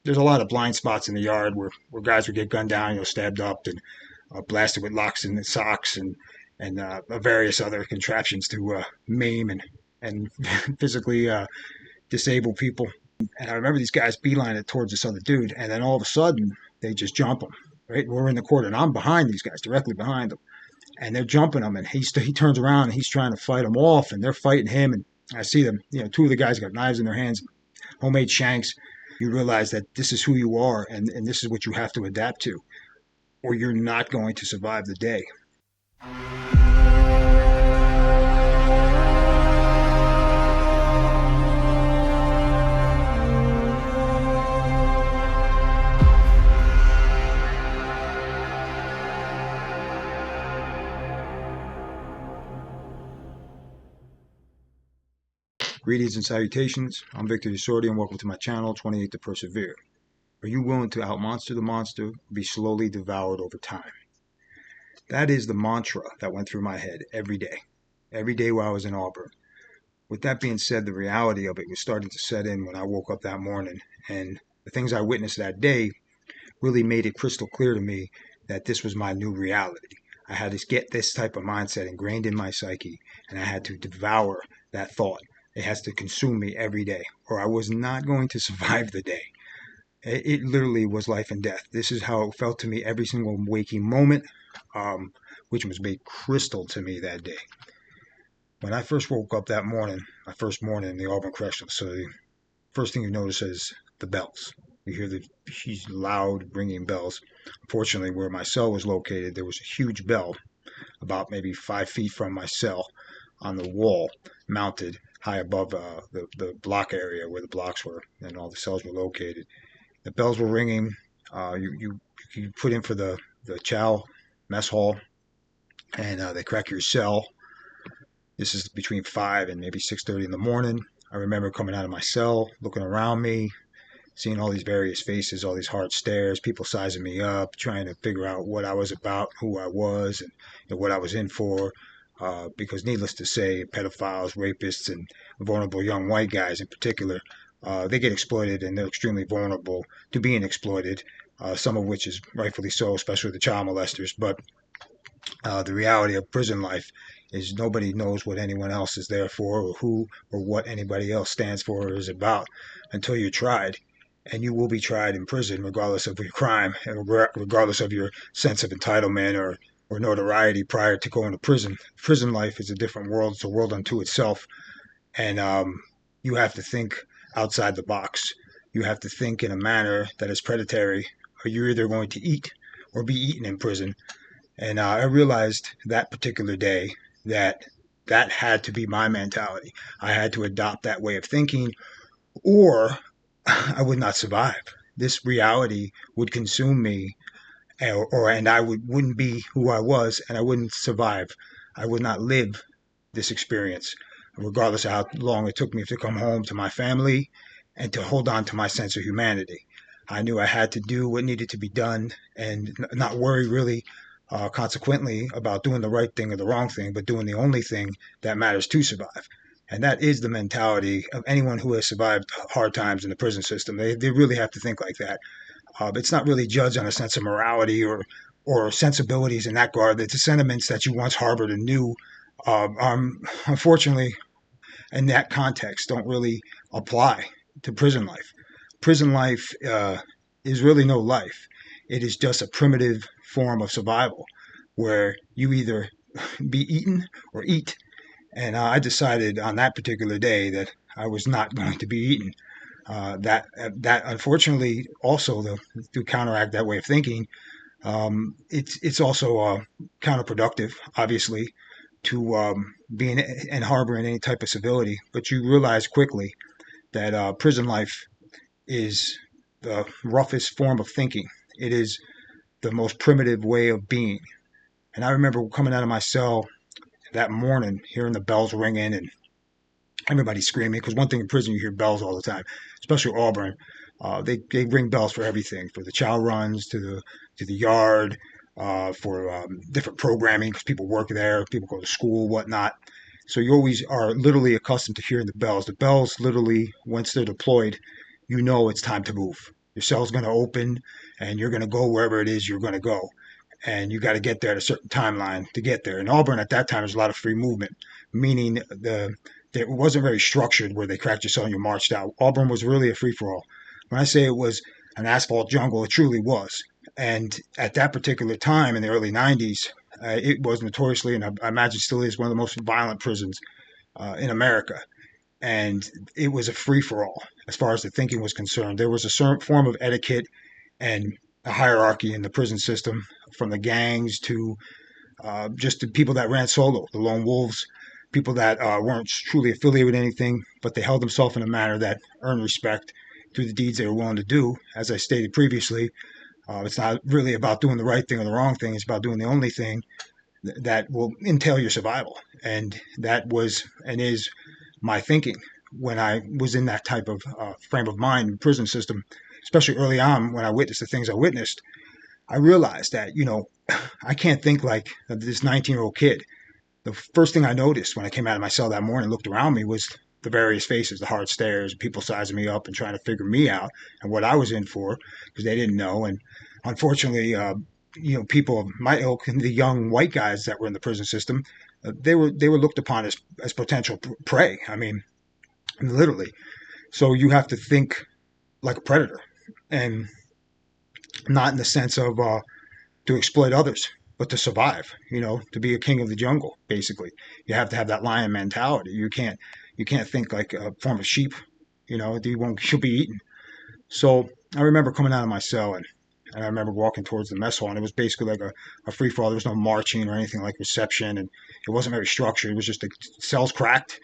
there's a lot of blind spots in the yard where guys would get gunned down, stabbed up and blasted with locks in the socks and various other contraptions to maim and physically disable people. And I remember these guys beeline it towards this other dude, and then all of a sudden they just jump him. Right, we're in the corner, and I'm behind these guys, directly behind them, and they're jumping him, and he turns around and he's trying to fight them off, and they're fighting him, and I see them. Two of the guys got knives in their hands, homemade shanks. You realize that this is who you are, and this is what you have to adapt to, or you're not going to survive the day. Greetings and salutations. I'm Victor DeSordi, and welcome to my channel, 28 to Persevere. Are you willing to outmonster the monster or be slowly devoured over time? That is the mantra that went through my head every day while I was in Auburn. With that being said, the reality of it was starting to set in when I woke up that morning, and the things I witnessed that day really made it crystal clear to me that this was my new reality. I had to get this type of mindset ingrained in my psyche, and I had to devour that thought. It has to consume me every day, or I was not going to survive the day. It literally was life and death. This is how it felt to me every single waking moment, which was made crystal to me that day. When I first woke up that morning, my first morning in the Auburn Correctional Facility, first thing you notice is the bells. You hear these loud ringing bells. Unfortunately, where my cell was located, there was a huge bell about maybe 5 feet from my cell on the wall, mounted high above the block area where the blocks were and all the cells were located. The bells were ringing. You put in for the chow mess hall, and they crack your cell. This is between 5 and maybe 6:30 in the morning. I remember coming out of my cell, looking around me, seeing all these various faces, all these hard stares, people sizing me up, trying to figure out what I was about, who I was, and what I was in for. Because needless to say, pedophiles, rapists, and vulnerable young white guys in particular, they get exploited, and they're extremely vulnerable to being exploited, some of which is rightfully so, especially the child molesters. But the reality of prison life is nobody knows what anyone else is there for, or who or what anybody else stands for or is about until you're tried. And you will be tried in prison regardless of your crime, and regardless of your sense of entitlement or notoriety prior to going to prison. Prison life is a different world. It's a world unto itself. And you have to think outside the box. You have to think in a manner that is predatory, or you're either going to eat or be eaten in prison. And I realized that particular day that had to be my mentality. I had to adopt that way of thinking, or I would not survive. This reality would consume me, and I wouldn't be who I was, and I wouldn't survive. I would not live this experience, regardless of how long it took me to come home to my family and to hold on to my sense of humanity. I knew I had to do what needed to be done and not worry really consequently about doing the right thing or the wrong thing, but doing the only thing that matters to survive. And that is the mentality of anyone who has survived hard times in the prison system. They really have to think like that. It's not really judged on a sense of morality or sensibilities in that regard. It's the sentiments that you once harbored and knew, unfortunately, in that context, don't really apply to prison life. Prison life is really no life. It is just a primitive form of survival where you either be eaten or eat. And I decided on that particular day that I was not going to be eaten. That unfortunately also to counteract that way of thinking, it's also counterproductive, obviously, to being and harboring any type of civility. But you realize quickly that prison life is the roughest form of thinking. It is the most primitive way of being. And I remember coming out of my cell that morning, hearing the bells ringing and everybody screaming, because one thing in prison, you hear bells all the time, especially Auburn. They ring bells for everything, for the chow runs, to the yard, for different programming, because people work there, people go to school, whatnot. So you always are literally accustomed to hearing the bells. The bells literally, once they're deployed, you know it's time to move. Your cell's going to open, and you're going to go wherever it is you're going to go. And you got to get there at a certain timeline to get there. In Auburn at that time, there's a lot of free movement, meaning it wasn't very structured where they cracked your cell and you marched out. Auburn was really a free for all. When I say it was an asphalt jungle, it truly was. And at that particular time in the early 90s, it was notoriously, and I imagine still is, one of the most violent prisons in America. And it was a free for all as far as the thinking was concerned. There was a certain form of etiquette and a hierarchy in the prison system, from the gangs to just the people that ran solo, the lone wolves, people that weren't truly affiliated with anything, but they held themselves in a manner that earned respect through the deeds they were willing to do. As I stated previously, it's not really about doing the right thing or the wrong thing. It's about doing the only thing that will entail your survival. And that was and is my thinking when I was in that type of frame of mind in the prison system, especially early on when I witnessed the things I witnessed. I realized that, I can't think like this 19-year-old kid. The first thing I noticed when I came out of my cell that morning and looked around me was the various faces, the hard stares, people sizing me up and trying to figure me out and what I was in for, because they didn't know. And unfortunately, people of my ilk and the young white guys that were in the prison system, they were looked upon as potential prey. I mean, literally. So you have to think like a predator, and not in the sense of to exploit others, but to survive. To be a king of the jungle. Basically, you have to have that lion mentality. You can't think like a form of sheep. You'll be eaten. So I remember coming out of my cell, and I remember walking towards the mess hall, and it was basically like a free for all. There was no marching or anything like reception, and it wasn't very structured. It was just the cells cracked,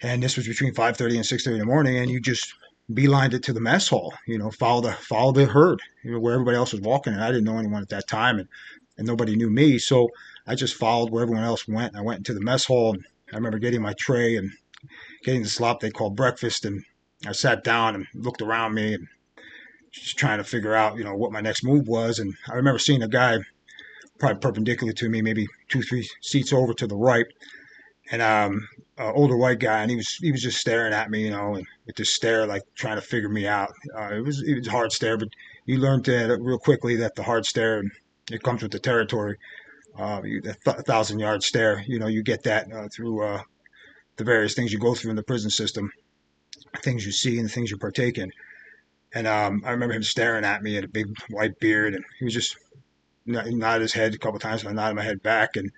and this was between 5:30 and 6:30 in the morning, and you just beelined it to the mess hall. Follow the herd. Where everybody else was walking, and I didn't know anyone at that time, and nobody knew me, so I just followed where everyone else went. And I went into the mess hall, and I remember getting my tray and getting the slop they called breakfast, and I sat down and looked around me and just trying to figure out, what my next move was. And I remember seeing a guy probably perpendicular to me, maybe 2, 3 seats over to the right, and older white guy, and he was just staring at me, and with this stare, like trying to figure me out. It was a hard stare, but you learned that real quickly that the hard stare, it comes with the territory. The 1,000-yard stare, you get that through the various things you go through in the prison system, things you see and the things you partake in. And I remember him staring at me, at a big white beard, and he was just he nodded his head a couple of times, and I nodded my head back. And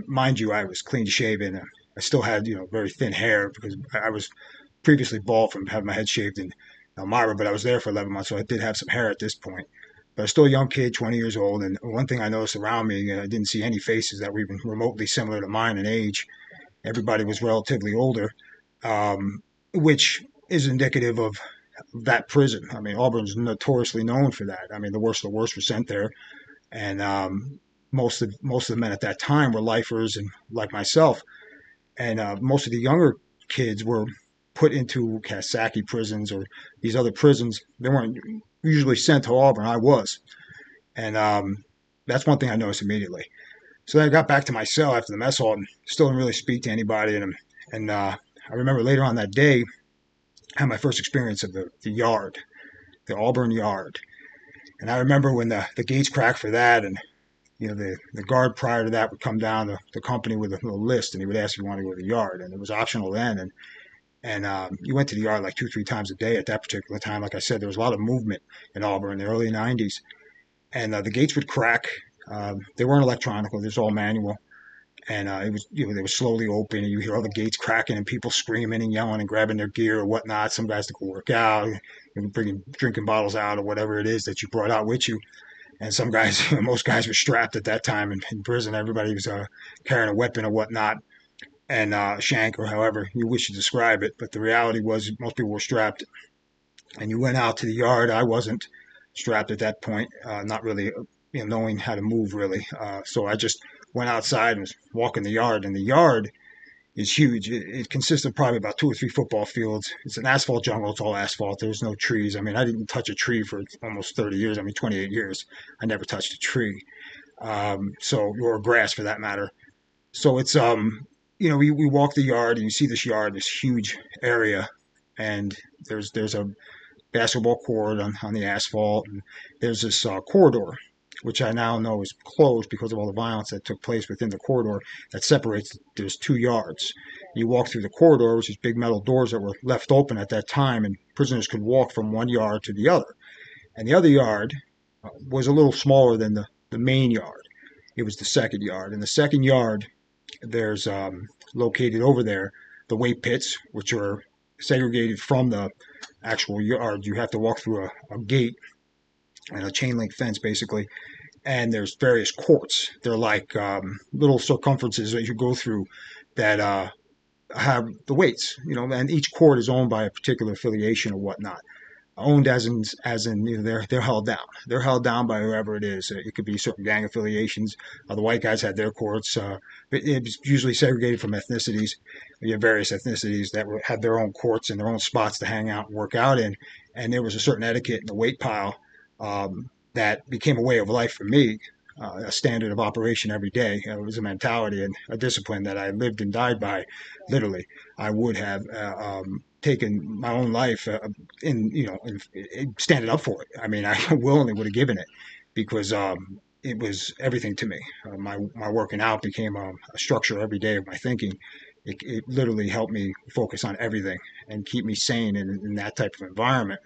mind you, I was clean shaven. I still had very thin hair because I was previously bald from having my head shaved in Elmira, but I was there for 11 months, so I did have some hair at this point. But I was still a young kid, 20 years old. And one thing I noticed around me, I didn't see any faces that were even remotely similar to mine in age. Everybody was relatively older, which is indicative of that prison. I mean, Auburn's notoriously known for that. I mean, the worst of the worst were sent there, and most of the men at that time were lifers, and like myself, and most of the younger kids were put into Kasaki prisons or these other prisons. They weren't usually sent to Auburn. I was, and that's one thing I noticed immediately. So then I got back to my cell after the mess hall and still didn't really speak to anybody. And I remember later on that day, I had my first experience of the yard, the Auburn yard. And I remember when the gates cracked for that, and the guard prior to that would come down the company with a little list, and he would ask if you wanted to go to the yard, and it was optional then. And you went to the yard like 2, 3 times a day at that particular time. Like I said, there was a lot of movement in Auburn in the early 90s, and the gates would crack. They weren't electronic; it was all manual. And it was, they were slowly open, and you hear all the gates cracking and people screaming and yelling and grabbing their gear or whatnot. Some guys to go work out, bringing drinking bottles out or whatever it is that you brought out with you. And some guys, most guys were strapped at that time in prison. Everybody was carrying a weapon or whatnot, and shank or however you wish to describe it. But the reality was most people were strapped. And you went out to the yard. I wasn't strapped at that point, not really knowing how to move really. So I just went outside and was walking the yard. And the yard is huge. It consists of probably about 2 or 3 football fields. It's an asphalt jungle. It's all asphalt. There's no trees. I mean, I didn't touch a tree for almost 30 years. I mean, 28 years. I never touched a tree. Or grass for that matter. So it's, we walk the yard and you see this yard, this huge area. And there's a basketball court on the asphalt, and there's this corridor, which I now know is closed because of all the violence that took place within the corridor that separates. There's 2 yards. You walk through the corridor, which is big metal doors that were left open at that time, and prisoners could walk from one yard to the other. And the other yard was a little smaller than the main yard. It was the second yard. And the second yard, there's located over there the weight pits, which are segregated from the actual yard. You have to walk through a gate and a chain link fence, basically. And there's various courts. They're like little circumferences that you go through that have the weights, and each court is owned by a particular affiliation or whatnot. Owned as in they're held down. They're held down by whoever it is. It could be certain gang affiliations. The white guys had their courts. It's usually segregated from ethnicities. You have various ethnicities that had their own courts and their own spots to hang out and work out in. And there was a certain etiquette in the weight pile that became a way of life for me, a standard of operation every day. It was a mentality and a discipline that I lived and died by. Literally, I would have taken my own life in standing up for it. I mean, I willingly would have given it because it was everything to me. My working out became a structure every day of my thinking. It literally helped me focus on everything and keep me sane in that type of environment.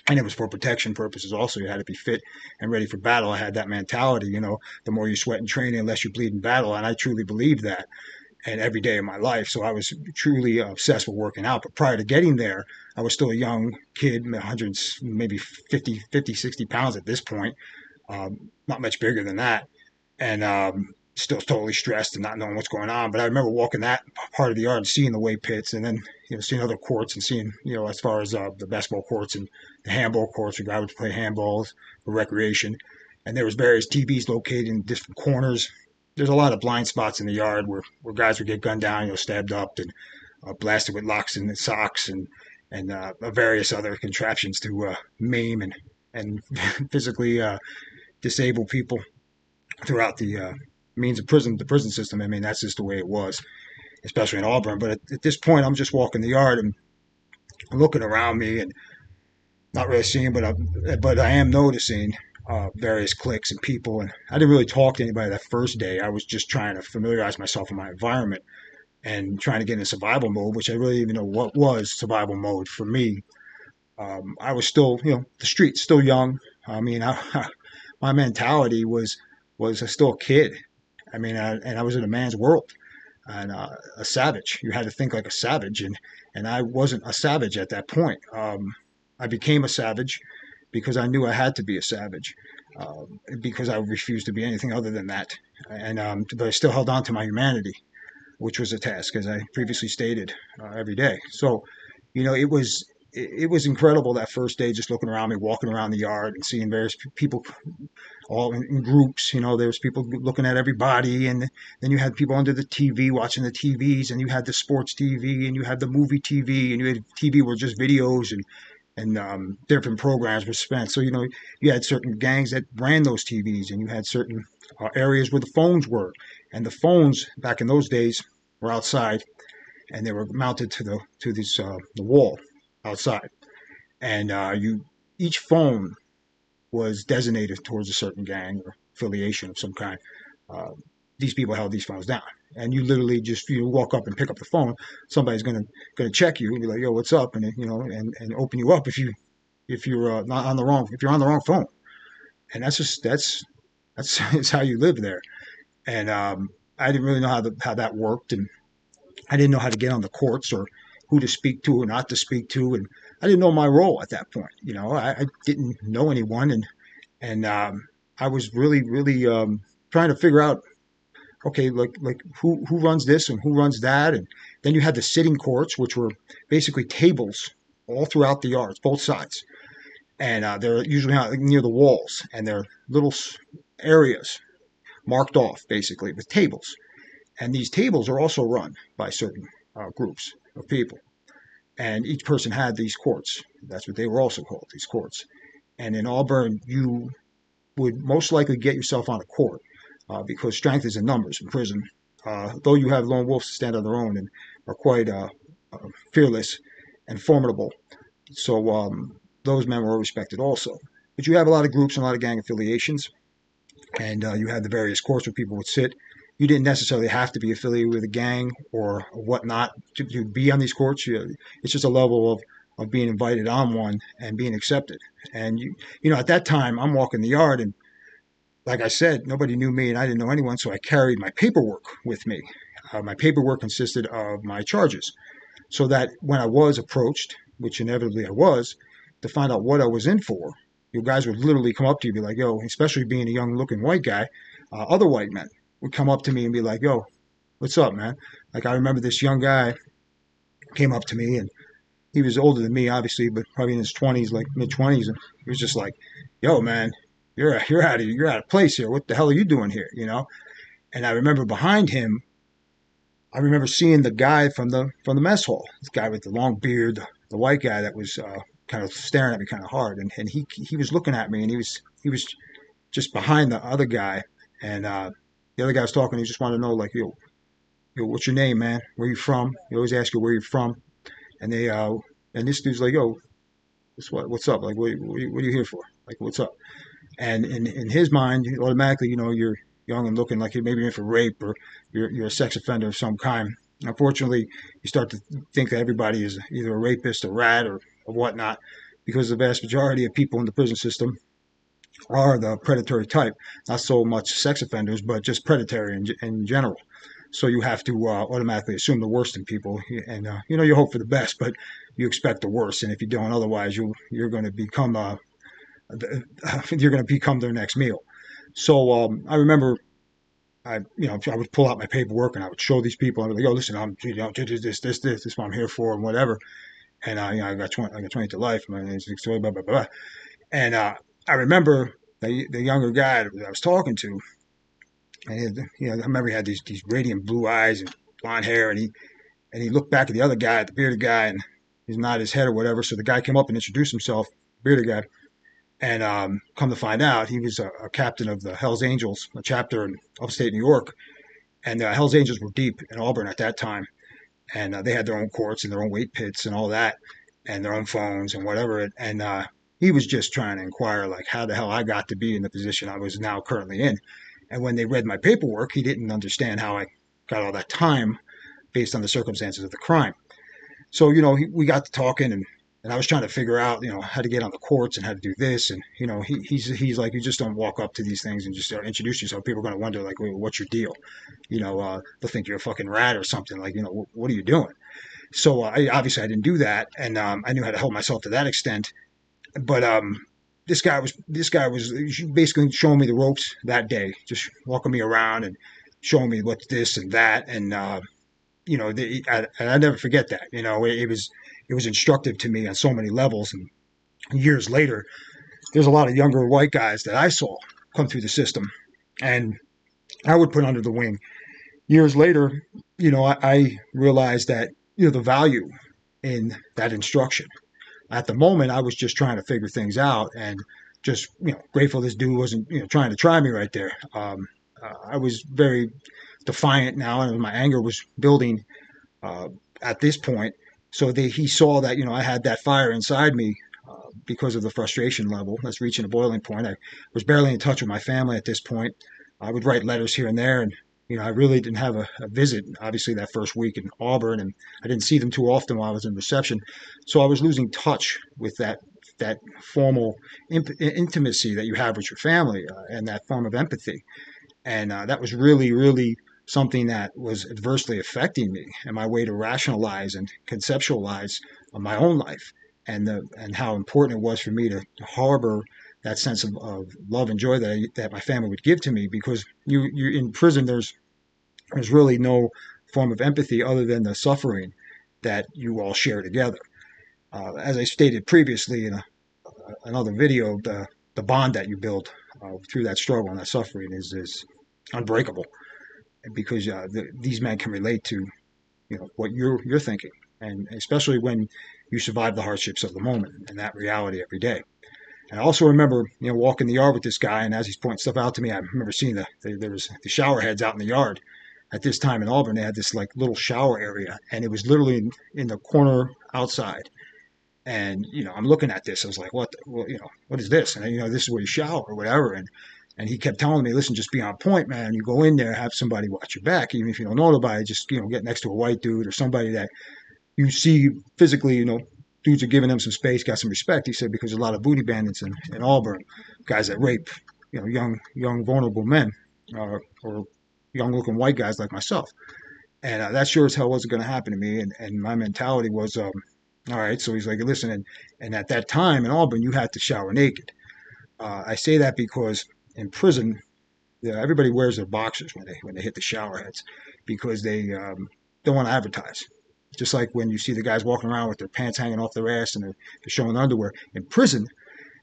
And it was for protection purposes also. You had to be fit and ready for battle. I had that mentality, the more you sweat in training, the less you bleed in battle. And I truly believed that. And every day of my life. So I was truly obsessed with working out. But prior to getting there, I was still a young kid, 100, maybe 50, 60 pounds at this point. Not much bigger than that. And still totally stressed and not knowing what's going on. But I remember walking that part of the yard and seeing the weight pits and then, seeing other courts and seeing, as far as the basketball courts and the handball courts where guys would play handballs for recreation. And there was various TVs located in different corners. There's a lot of blind spots in the yard where guys would get gunned down, stabbed up and blasted with locks and socks and various other contraptions to maim and physically disable people throughout the means of the prison system. I mean, that's just the way it was, especially in Auburn. But at this point, I'm just walking the yard and looking around me and not really seeing, but I am noticing various cliques and people. And I didn't really talk to anybody that first day. I was just trying to familiarize myself with my environment and trying to get in survival mode, which I really didn't even know what was survival mode for me. I was still, the streets, still young. I mean, my mentality was still a kid. I mean, and I was in a man's world and a savage. You had to think like a savage, and I wasn't a savage at that point. I became a savage because I knew I had to be a savage, because I refused to be anything other than that. But I still held on to my humanity, which was a task, as I previously stated, every day. So, it was incredible that first day, just looking around me, walking around the yard and seeing various people all in groups. There's people looking at everybody, and then you had people under the TV watching the TVs, and you had the sports TV, and you had the movie TV, and you had TV where just videos and different programs were spent. So, you had certain gangs that ran those TVs, and you had certain areas where the phones were. And the phones back in those days were outside, and they were mounted to the wall outside. And each phone was designated towards a certain gang or affiliation of some kind. These people held these phones down. And you literally just walk up and pick up the phone. Somebody's gonna check you and be like, "Yo, what's up?" And and open you up if you're not on the wrong phone. And that's how you live there. And I didn't really know how that worked, and I didn't know how to get on the courts or who to speak to or not to speak to, and I didn't know my role at that point. I didn't know anyone, and I was really trying to figure out, okay, like who runs this and who runs that. And then you had the sitting courts, which were basically tables all throughout the yards, both sides. And they're usually near the walls, and they're little areas marked off basically with tables. And these tables are also run by certain groups of people. And each person had these courts. That's what they were also called, these courts. And in Auburn, you would most likely get yourself on a court, because strength is in numbers in prison. Though you have lone wolves to stand on their own and are quite fearless and formidable. So those men were respected also. But you have a lot of groups and a lot of gang affiliations, and you had the various courts where people would sit. You didn't necessarily have to be affiliated with a gang or whatnot to be on these courts. It's just a level of being invited on one and being accepted. And at that time, I'm walking the yard, and like I said, nobody knew me, and I didn't know anyone, so I carried my paperwork with me. My paperwork consisted of my charges, so that when I was approached, which inevitably I was, to find out what I was in for, you guys would literally come up to you and be like, yo, especially being a young looking white guy, other white men would come up to me and be like, yo, what's up, man? Like, I remember this young guy came up to me, and he was older than me, obviously, but probably in his 20s, like mid 20s. And he was just like, yo, man, you're out of place here. What the hell are you doing here? And I remember behind him, I remember seeing the guy from the mess hall, this guy with the long beard, the white guy that was kind of staring at me kind of hard, and he was looking at me, and he was just behind the other guy, and the other guy was talking. He just wanted to know, like, yo, what's your name, man? Where you from? He always ask you where you're from, and and this dude's like, yo, what's up? Like, what are you here for? Like, what's up? And in his mind, automatically, you're young and looking like you're maybe in for rape, or you're a sex offender of some kind. Unfortunately, you start to think that everybody is either a rapist, a rat, or whatnot, because the vast majority of people in the prison system are the predatory type. Not so much sex offenders, but just predatory in general. So you have to automatically assume the worst in people, and you hope for the best, but you expect the worst. And if you don't, otherwise, you're going to become their next meal. So I remember I would pull out my paperwork and I would show these people. I'd be like, "Yo, listen, I'm this is what I'm here for, and whatever." And I got 20 to life. My name's Victoria, blah blah blah. And I remember the younger guy that I was talking to, and I remember he had these radiant blue eyes and blonde hair, and he looked back at the other guy, the bearded guy, and he's nodded his head or whatever. So the guy came up and introduced himself, bearded guy. And come to find out, he was a captain of the Hells Angels, a chapter in upstate New York. And the Hells Angels were deep in Auburn at that time. And they had their own courts and their own weight pits and all that, and their own phones and whatever. And he was just trying to inquire, like, how the hell I got to be in the position I was now currently in. And when they read my paperwork, he didn't understand how I got all that time based on the circumstances of the crime. So, we got to talking, and I was trying to figure out, how to get on the courts and how to do this. And, he's like, you just don't walk up to these things and just introduce yourself. People are going to wonder, like, what's your deal? They'll think you're a fucking rat or something. Like, what are you doing? So obviously I didn't do that. And I knew how to hold myself to that extent. But this guy was basically showing me the ropes that day, just walking me around and showing me what's this and that. And, I never forget that. It was instructive to me on so many levels. And years later, there's a lot of younger white guys that I saw come through the system, and I would put under the wing. Years later, I realized that the value in that instruction. At the moment, I was just trying to figure things out, and just grateful this dude wasn't trying to try me right there. I was very defiant now, and my anger was building at this point. So he saw that I had that fire inside me because of the frustration level that's reaching a boiling point. I was barely in touch with my family at this point. I would write letters here and there, and I really didn't have a visit. Obviously, that first week in Auburn, and I didn't see them too often while I was in reception. So I was losing touch with that formal intimacy that you have with your family and that form of empathy. And that was really, really something that was adversely affecting me and my way to rationalize and conceptualize my own life, and how important it was for me to harbor that sense of love and joy that my family would give to me. Because you in prison, there's really no form of empathy other than the suffering that you all share together. As I stated previously in another video, the bond that you build through that struggle and that suffering is unbreakable, because these men can relate to what you're thinking, and especially when you survive the hardships of the moment and that reality every day. And I also remember walking the yard with this guy, and as he's pointing stuff out to me, I remember seeing there was the shower heads out in the yard. At this time in Auburn, they had this like little shower area, and it was literally in the corner outside. And, I'm looking at this. I was like, well, what is this? And, this is where you shower or whatever. And he kept telling me, listen, just be on point, man. You go in there, have somebody watch your back. Even if you don't know anybody, just, get next to a white dude or somebody that you see physically, dudes are giving them some space, got some respect. He said, because there's a lot of booty bandits in Auburn, guys that rape, young, vulnerable men, or young looking white guys like myself. And that sure as hell wasn't going to happen to me. And my mentality was, all right. So he's like, listen, and at that time in Auburn, you had to shower naked. I say that because in prison, everybody wears their boxers when they hit the shower heads because they don't want to advertise. Just like when you see the guys walking around with their pants hanging off their ass and they're showing underwear. In prison,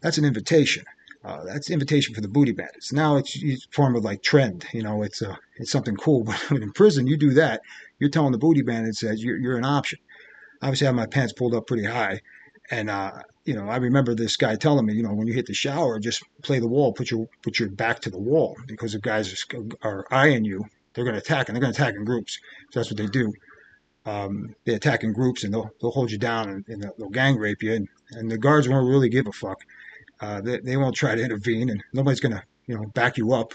that's an invitation. That's an invitation for the booty bandits. Now it's form of like trend. It's something cool. But in prison, you do that. You're telling the booty bandits that you're an option. Obviously, I have my pants pulled up pretty high. And I remember this guy telling me, when you hit the shower, just play the wall, put your back to the wall, because if guys are eyeing you, they're going to attack, and they're going to attack in groups. So that's what they do. They attack in groups, and they'll hold you down, and they'll gang rape you. And the guards won't really give a fuck. They won't try to intervene, and nobody's going to back you up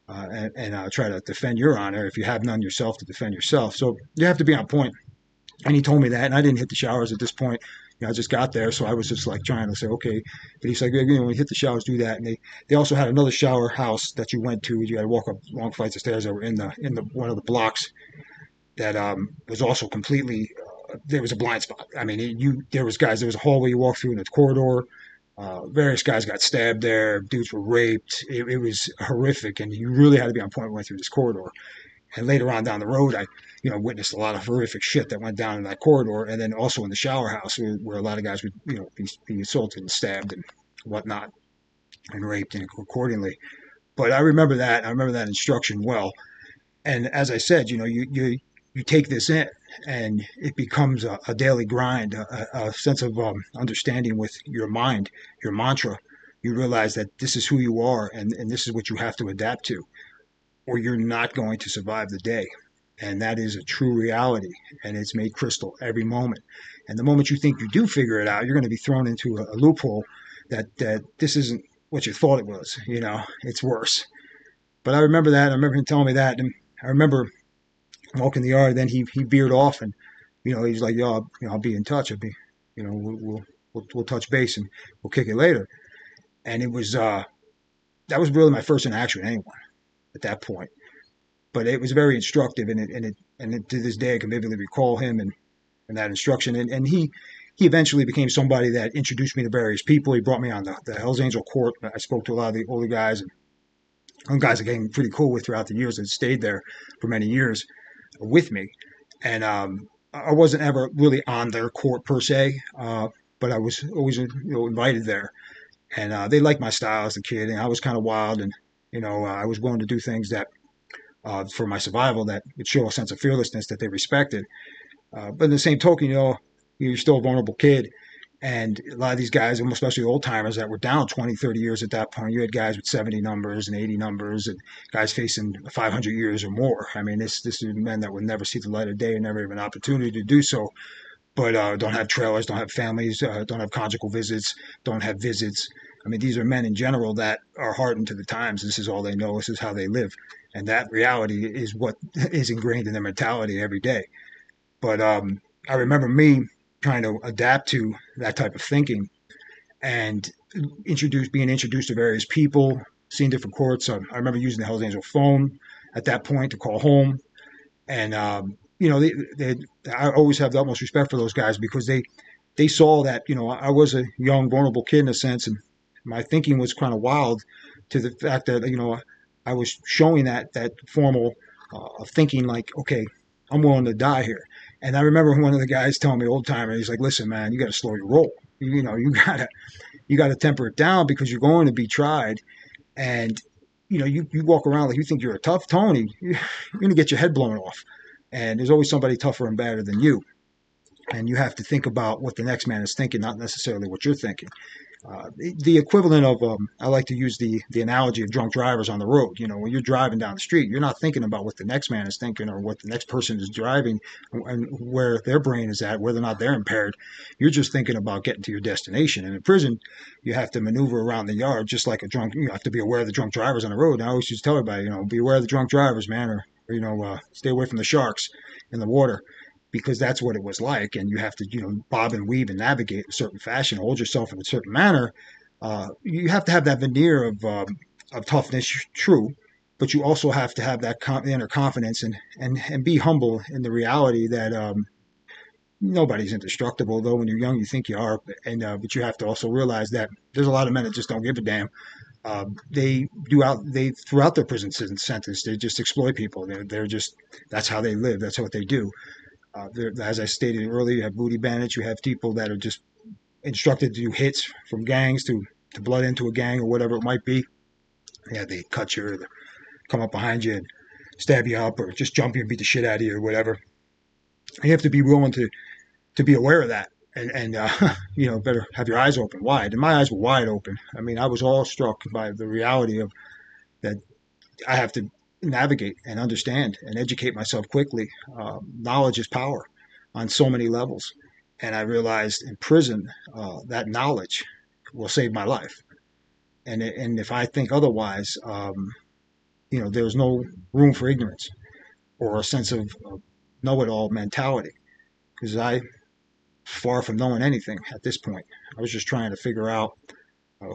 and try to defend your honor if you have none yourself to defend yourself. So you have to be on point. And he told me that, and I didn't hit the showers at this point. I just got there, so I was just like trying to say, okay. But he's like, when you hit the showers, do that. And they also had another shower house that you went to. You had to walk up long flights of stairs that were in the one of the blocks that was also completely. There was a blind spot. I mean, there was a hallway you walked through in the corridor. Various guys got stabbed there. Dudes were raped. It was horrific, and you really had to be on point going through this corridor. And later on down the road, I witnessed a lot of horrific shit that went down in that corridor, and then also in the shower house where a lot of guys would be assaulted and stabbed and whatnot and raped and accordingly. But I remember that. I remember that instruction well. And as I said, you take this in, and it becomes a daily grind, a sense of understanding with your mind, your mantra. You realize that this is who you are, and this is what you have to adapt to, or you're not going to survive the day. And that is a true reality, and it's made crystal every moment. And the moment you think you do figure it out, you're going to be thrown into a loophole that this isn't what you thought it was. It's worse. But I remember that. I remember him telling me that, and I remember walking the yard. Then he veered off, and he's like, "Yo, I'll be in touch. I'll be, we'll touch base and we'll kick it later." And it was that was really my first interaction with anyone at that point. But it was very instructive, and to this day I can vividly recall him and that instruction. And he eventually became somebody that introduced me to various people. He brought me on the Hell's Angel court. I spoke to a lot of the older guys, and some guys I became pretty cool with throughout the years that stayed there for many years with me. And I wasn't ever really on their court per se, but I was always invited there. And they liked my style as a kid, and I was kind of wild, and I was willing to do things that for my survival that would show a sense of fearlessness that they respected. But in the same token, you're still a vulnerable kid. And a lot of these guys, especially old timers that were down 20, 30 years at that point, you had guys with 70 numbers and 80 numbers and guys facing 500 years or more. I mean, this is men that would never see the light of day and never have an opportunity to do so, but don't have trailers, don't have families, don't have conjugal visits, don't have visits. I mean, these are men in general that are hardened to the times. This is all they know. This is how they live. And that reality is what is ingrained in their mentality every day. But I remember me trying to adapt to that type of thinking and being introduced to various people, seeing different courts. I remember using the Hell's Angel phone at that point to call home. And, I always have the utmost respect for those guys because they saw that, I was a young, vulnerable kid in a sense. And my thinking was kind of wild to the fact that, I was showing that formal of thinking like, okay, I'm willing to die here. And I remember one of the guys telling me, old timer, he's like, listen, man, you got to slow your roll. You gotta temper it down because you're going to be tried. And, you walk around like you think you're a tough Tony, you're going to get your head blown off. And there's always somebody tougher and badder than you. And you have to think about what the next man is thinking, not necessarily what you're thinking. The equivalent of I like to use the analogy of drunk drivers on the road. You know, when you're driving down the street, you're not thinking about what the next man is thinking or what the next person is driving and where their brain is at, whether or not they're impaired. You're just thinking about getting to your destination. And in prison, you have to maneuver around the yard just like a drunk. You have to be aware of the drunk drivers on the road. And I always used to tell everybody, you know, be aware of the drunk drivers, man, or stay away from the sharks in the water, because that's what it was like. And you have to, bob and weave and navigate in a certain fashion, hold yourself in a certain manner. You have to have that veneer of toughness, true, but you also have to have that inner confidence and be humble in the reality that nobody's indestructible. Though when you're young, you think you are, but you have to also realize that there's a lot of men that just don't give a damn. They throughout their prison sentence, they just exploit people. They're just, that's how they live. That's what they do. As I stated earlier, you have booty bandits. You have people that are just instructed to do hits from gangs to blood into a gang or whatever it might be. Yeah, they cut you, or come up behind you and stab you up, or just jump you and beat the shit out of you or whatever. And you have to be willing to be aware of that, and better have your eyes open wide. And my eyes were wide open. I mean, I was all struck by the reality of that I have to navigate and understand and educate myself quickly. Knowledge is power on so many levels. And I realized in prison that knowledge will save my life. And if I think otherwise, there's no room for ignorance or a sense of know-it-all mentality, because I, far from knowing anything at this point, I was just trying to figure out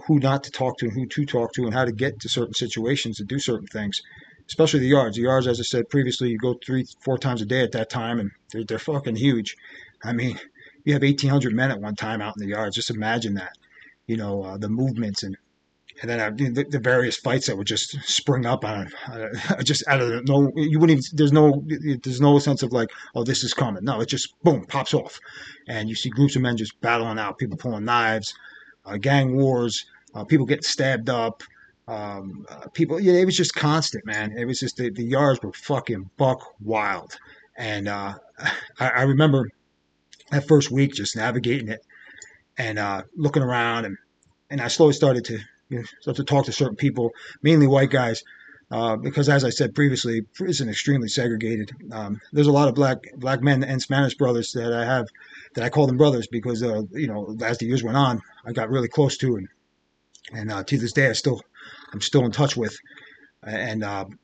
who not to talk to and who to talk to and how to get to certain situations and do certain things, especially the yards. The yards, as I said previously, you go 3-4 times a day at that time, and they're fucking huge. I mean, you have 1,800 men at one time out in the yards. Just imagine that, the movements and then the various fights that would just spring up on just out of no. You wouldn't even. There's no sense of like, oh, this is coming. No, it just boom pops off, and you see groups of men just battling out. People pulling knives, gang wars, people getting stabbed up. People, it was just constant, man. It was just the yards were fucking buck wild, and I remember that first week just navigating it and looking around, and I slowly started to start to talk to certain people, mainly white guys, because as I said previously, prison extremely segregated. There's a lot of black men and Spanish brothers that I have, that I call them brothers because as the years went on, I got really close to, and to this day I'm still in touch with, and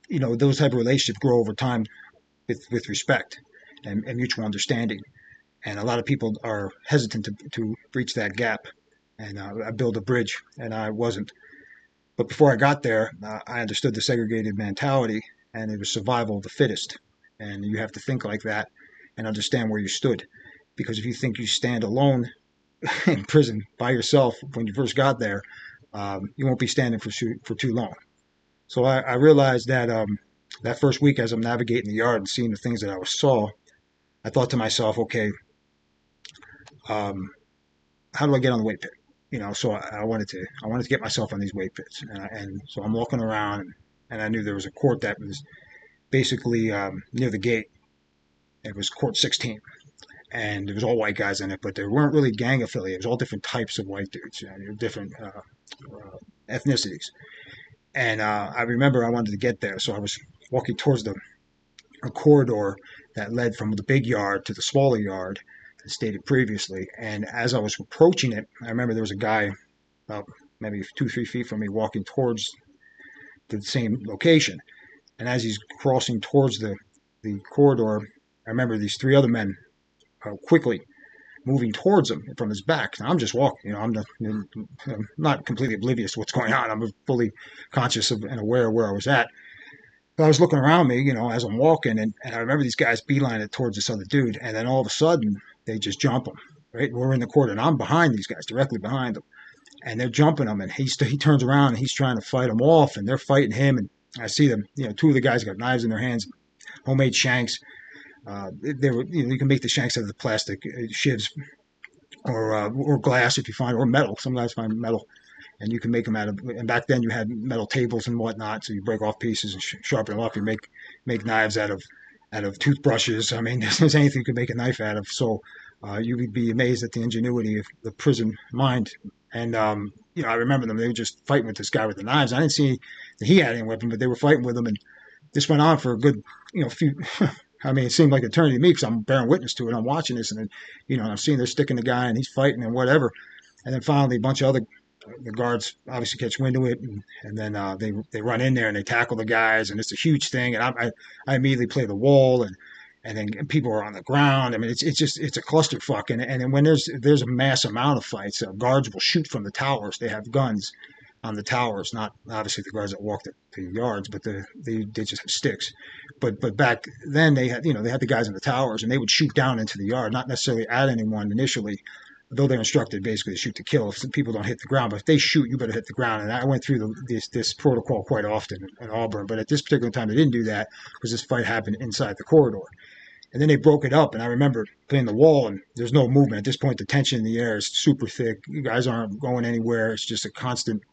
those type of relationships grow over time with respect and mutual understanding. And a lot of people are hesitant to breach that gap and build a bridge, and I wasn't. But before I got there, I understood the segregated mentality, and it was survival of the fittest. And you have to think like that and understand where you stood. Because if you think you stand alone in prison by yourself when you first got there, you won't be standing for too long. So I realized that that first week, as I'm navigating the yard and seeing the things that I saw, I thought to myself, okay, how do I get on the weight pit? So I wanted to get myself on these weight pits, and so I'm walking around, and I knew there was a court that was basically near the gate. It was court 16, and there was all white guys in it, but there weren't really gang affiliated. It was all different types of white dudes, different ethnicities. And I remember I wanted to get there, so I was walking towards a corridor that led from the big yard to the smaller yard, stated previously. And as I was approaching it, I remember there was a guy about maybe 2-3 feet from me walking towards the same location. And as he's crossing towards the corridor, I remember these 3 other men quickly moving towards him from his back. And I'm just walking, I'm not completely oblivious to what's going on. I'm fully conscious of and aware of where I was at. But I was looking around me, as I'm walking, and I remember these guys beeline it towards this other dude, and then all of a sudden, they just jump him, right? We're in the court, and I'm behind these guys, directly behind them, and they're jumping him, and he turns around, and he's trying to fight them off, and they're fighting him, and I see them, 2 of the guys got knives in their hands, homemade shanks. They were, you can make the shanks out of the plastic shivs, or glass if you find, or metal. Some guys find metal. And you can make them out of, and back then you had metal tables and whatnot, so you break off pieces and sharpen them up. You make knives out of toothbrushes. I mean, there's anything you could make a knife out of. So You would be amazed at the ingenuity of the prison mind. And I remember them. They were just fighting with this guy with the knives. I didn't see that he had any weapon, but they were fighting with him, and this went on for a good, few. I mean, it seemed like eternity to me because I'm bearing witness to it. I'm watching this, and then, I'm seeing they're sticking the guy, and he's fighting and whatever. And then finally, a bunch of the guards obviously catch wind of it, and then they run in there and they tackle the guys, and it's a huge thing. And I immediately play the wall, and then people are on the ground. I mean, it's a clusterfuck. And then when there's a mass amount of fights, guards will shoot from the towers. They have guns on the towers, not obviously the guards that walk the yards, but they just have sticks. But back then they had the guys in the towers, and they would shoot down into the yard, not necessarily at anyone initially, though they're instructed basically to shoot to kill. If people don't hit the ground, but if they shoot, you better hit the ground. And I went through this protocol quite often in Auburn, but at this particular time they didn't do that because this fight happened inside the corridor. And then they broke it up, and I remember playing the wall, and there's no movement. At this point, the tension in the air is super thick. You guys aren't going anywhere. It's just a constant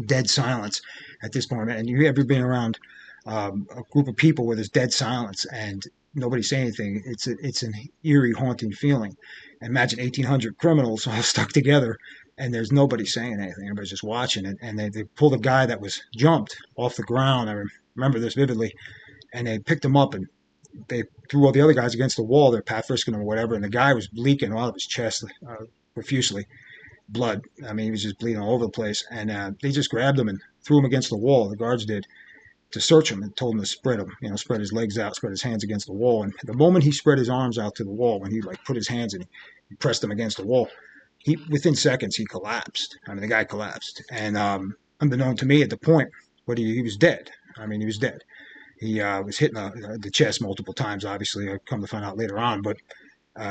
dead silence at this point. And you ever been around a group of people where there's dead silence and nobody saying anything? It's an eerie, haunting feeling. Imagine 1,800 criminals all stuck together, and there's nobody saying anything. Everybody's just watching it. And they pulled a guy that was jumped off the ground. I remember this vividly. And they picked him up, and they threw all the other guys against the wall. They're pat frisking him or whatever. And the guy was leaking out of his chest profusely. Blood. I mean, he was just bleeding all over the place. And they just grabbed him and threw him against the wall. The guards did, to search him, and told him to spread him, spread his legs out, spread his hands against the wall. And the moment he spread his arms out to the wall, when he put his hands in, he pressed them against the wall, within seconds he collapsed. I mean, the guy collapsed. And unbeknown to me at the point, but he was dead. I mean, he was dead. He was hit in the chest multiple times, obviously. I come to find out later on, but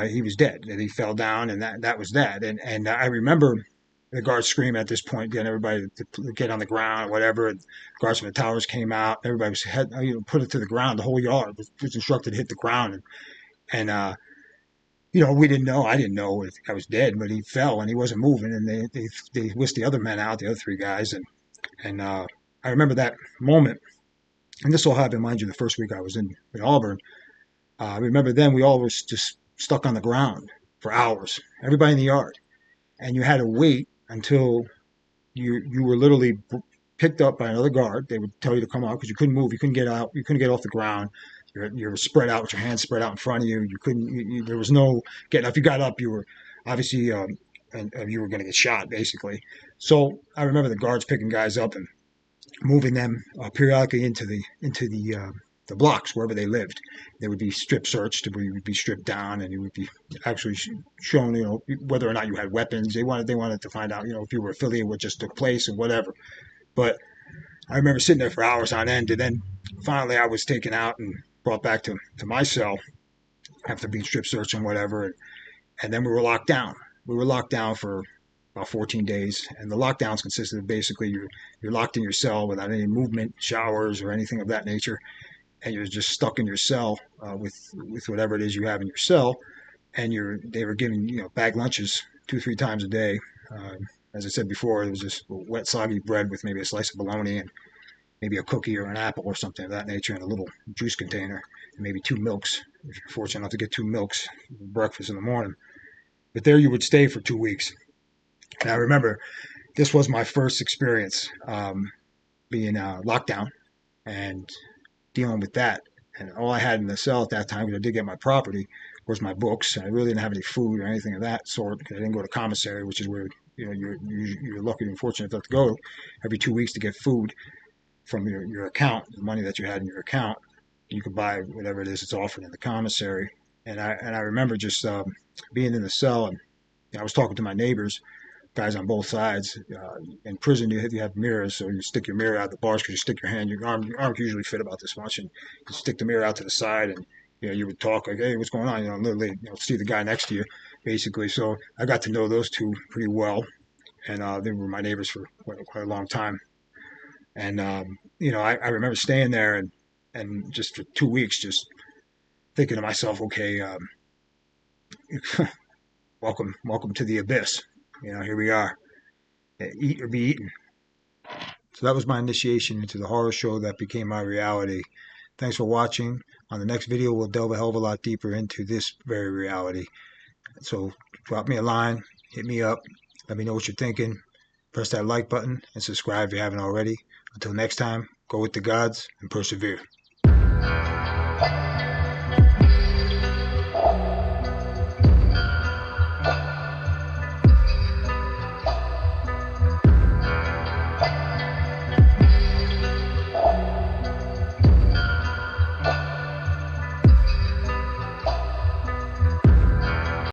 he was dead, and he fell down, and that was that. And I remember the guards screaming at this point, getting everybody to get on the ground, or whatever. And guards from the towers came out. Everybody was put it to the ground. The whole yard was instructed to hit the ground, and we didn't know. I didn't know if I was dead, but he fell and he wasn't moving. And they whisked the other men out, the other three guys, and I remember that moment. And this all happened, mind you, the first week I was in Auburn. I remember then we all was just stuck on the ground for hours, everybody in the yard, and you had to wait until you were literally picked up by another guard. They would tell you to come out because you couldn't move, you couldn't get out, you couldn't get off the ground. You're spread out with your hands spread out in front of you. You couldn't. There was no getting up. If you got up, you were obviously and you were going to get shot basically. So I remember the guards picking guys up and moving them periodically into the blocks wherever they lived. They would be strip searched, where you would be stripped down, and you would be actually shown, whether or not you had weapons. They wanted to find out, if you were affiliated with what just took place and whatever. But I remember sitting there for hours on end, and then finally I was taken out and brought back to my cell after being strip searched and whatever, and then we were locked down. We were locked down for about 14 days, and the lockdowns consisted of basically you're locked in your cell without any movement, showers, or anything of that nature, and you're just stuck in your cell with whatever it is you have in your cell, and they were giving bag lunches 2-3 times a day. As I said before, it was just wet, soggy bread with maybe a slice of bologna and maybe a cookie or an apple or something of that nature in a little juice container, and maybe 2 milks if you're fortunate enough to get 2 milks for breakfast in the morning. But there you would stay for 2 weeks. And I remember this was my first experience being locked down and dealing with that. And all I had in the cell at that time, because I did get my property, was my books. I really didn't have any food or anything of that sort because I didn't go to commissary, which is where you're lucky and fortunate enough to go every 2 weeks to get food from your account, the money that you had in your account. You could buy whatever it is that's offered in the commissary. And I remember just being in the cell, and I was talking to my neighbors, guys on both sides. In prison, you have mirrors, so you stick your mirror out the bars because you stick your arm can usually fit about this much, and you stick the mirror out to the side, and you would talk like, "Hey, what's going on?" Literally, see the guy next to you, basically. So I got to know those two pretty well, and they were my neighbors for quite a long time. And I remember staying there and just for 2 weeks, just thinking to myself, okay, welcome to the abyss. Here we are. Eat or be eaten. So that was my initiation into the horror show that became my reality. Thanks for watching. On the next video, we'll delve a hell of a lot deeper into this very reality. So drop me a line, hit me up, let me know what you're thinking. Press that like button and subscribe if you haven't already. Until next time, go with the gods and persevere.